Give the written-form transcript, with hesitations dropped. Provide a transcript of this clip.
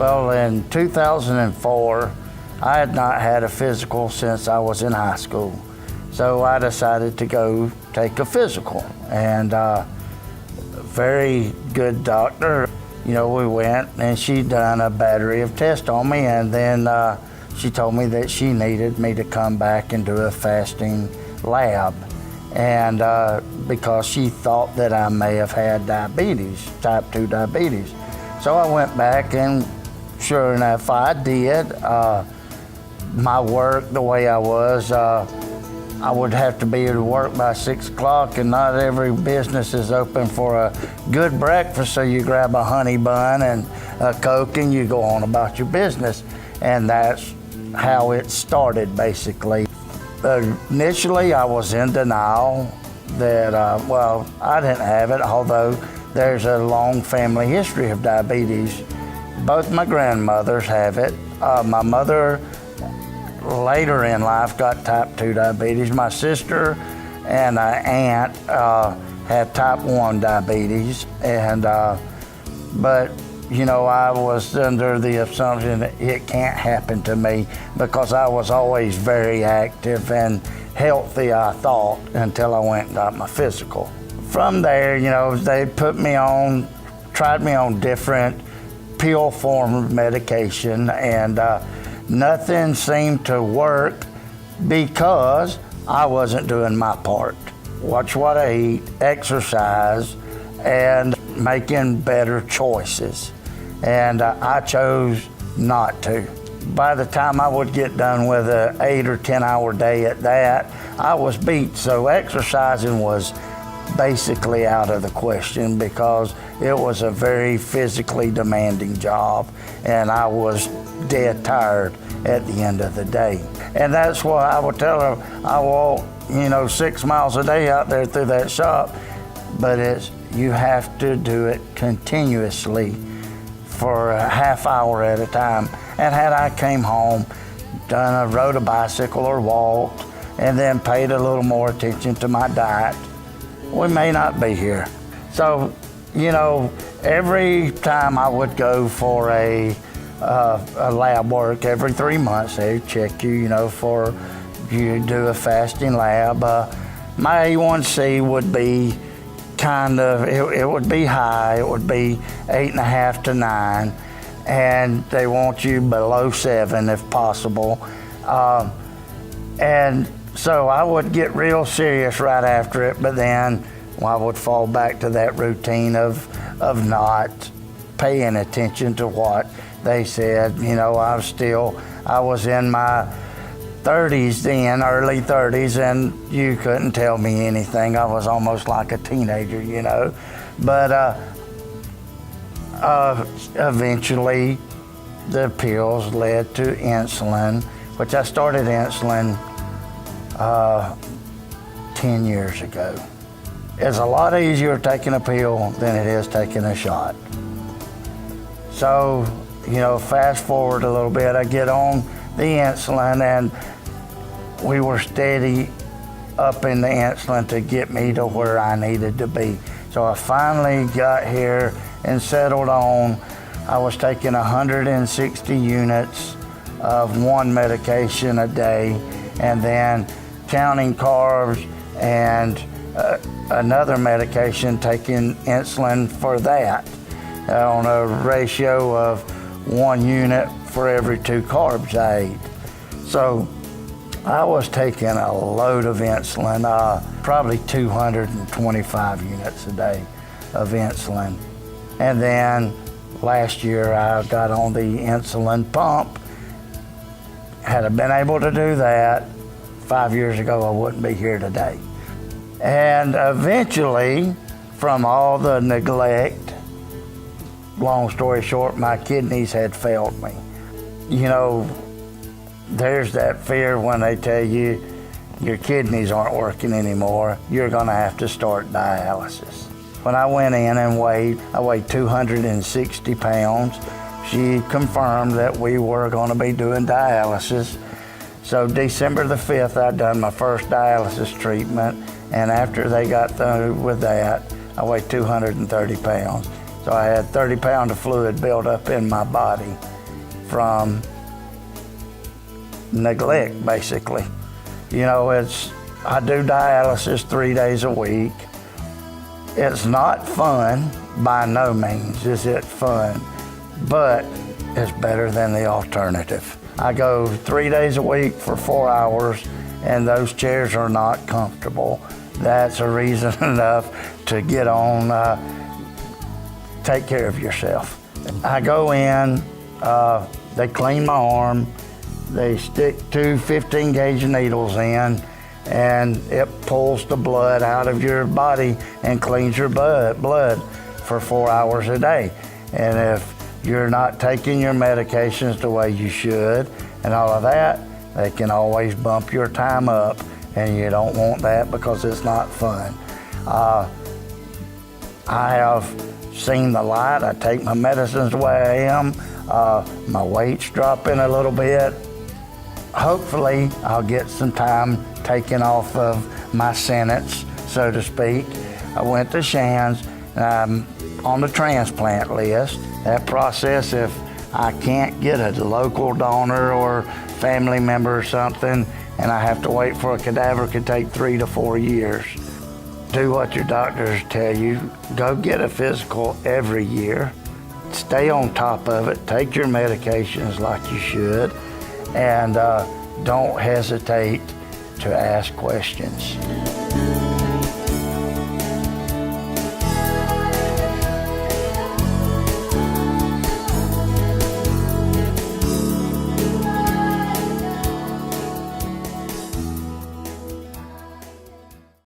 Well, in 2004, I had not had a physical since I was in high school. So I decided to go take a physical, and very good doctor. You know, we went and she done a battery of tests on me, and then she told me that she needed me to come back and do a fasting lab. And because she thought that I may have had diabetes, type 2 diabetes. So I went back, and sure enough, I did. My work, the way I was, I would have to be to work by 6 o'clock, and not every business is open for a good breakfast, so you grab a honey bun and a Coke and you go on about your business. And that's how it started, basically. Initially, I was in denial that, well, I didn't have it, although there's a long family history of diabetes. Both my grandmothers have it. My mother, later in life, got type 2 diabetes. My sister and an aunt had type 1 diabetes, and but you know, I was under the assumption that it can't happen to me because I was always very active and healthy, I thought, until I went and got my physical. From there, you know, they put me on, tried me on different pill form of medication, and nothing seemed to work because I wasn't doing my part. Watch what I eat, exercise, and making better choices. And I chose not to. By the time I would get done with an 8 or 10 hour day at that, I was beat. So exercising was basically out of the question because it was a very physically demanding job, and I was dead tired at the end of the day. And that's why I would tell her, I walk, you know, 6 miles a day out there through that shop, but you have to do it continuously for a half hour at a time. And had I came home, rode a bicycle or walked, and then paid a little more attention to my diet, we may not be here. So, you know, every time I would go for a lab work every 3 months, they check you, you know, for you do a fasting lab. My A1C would be kind of, it would be high. It would be 8.5 to 9, and they want you below 7 if possible. And so I would get real serious right after it, but then I would fall back to that routine of not paying attention to what they said. You know, I was in my 30s then, early 30s, and you couldn't tell me anything. I was almost like a teenager, you know. But eventually the pills led to insulin, which I started insulin 10 years ago. It's a lot easier taking a pill than it is taking a shot. So, you know, fast forward a little bit, I get on the insulin, and we were steady up in the insulin to get me to where I needed to be. So I finally got here and settled on, I was taking 160 units of one medication a day, and then counting carbs and another medication, taking insulin for that on a ratio of 1 unit for every 2 carbs I ate. So I was taking a load of insulin, probably 225 units a day of insulin. And then last year I got on the insulin pump. Had I been able to do that 5 years ago, I wouldn't be here today. And eventually, from all the neglect, long story short, my kidneys had failed me. You know, there's that fear when they tell you your kidneys aren't working anymore, you're gonna have to start dialysis. When I went in and I weighed 260 pounds. She confirmed that we were gonna be doing dialysis. So December the 5th, I'd done my first dialysis treatment, and after they got through with that, I weighed 230 pounds. So I had 30 pounds of fluid built up in my body. from neglect, basically. You know, I do dialysis 3 days a week. It's not fun, by no means is it fun, but it's better than the alternative. I go 3 days a week for 4 hours, and those chairs are not comfortable. That's a reason enough to get on, take care of yourself. I go in, they clean my arm, they stick 2 15-gauge needles in, and it pulls the blood out of your body and cleans your blood for 4 hours a day. And if you're not taking your medications the way you should and all of that, they can always bump your time up, and you don't want that because it's not fun. I have seen the light. I take my medicines the way I am. My weight's dropping a little bit. Hopefully, I'll get some time taken off of my sentence, so to speak. I went to Shands, and I'm on the transplant list. That process, if I can't get a local donor or family member or something, and I have to wait for a cadaver, could take 3 to 4 years. Do what your doctors tell you. Go get a physical every year. Stay on top of it. Take your medications like you should. And don't hesitate to ask questions.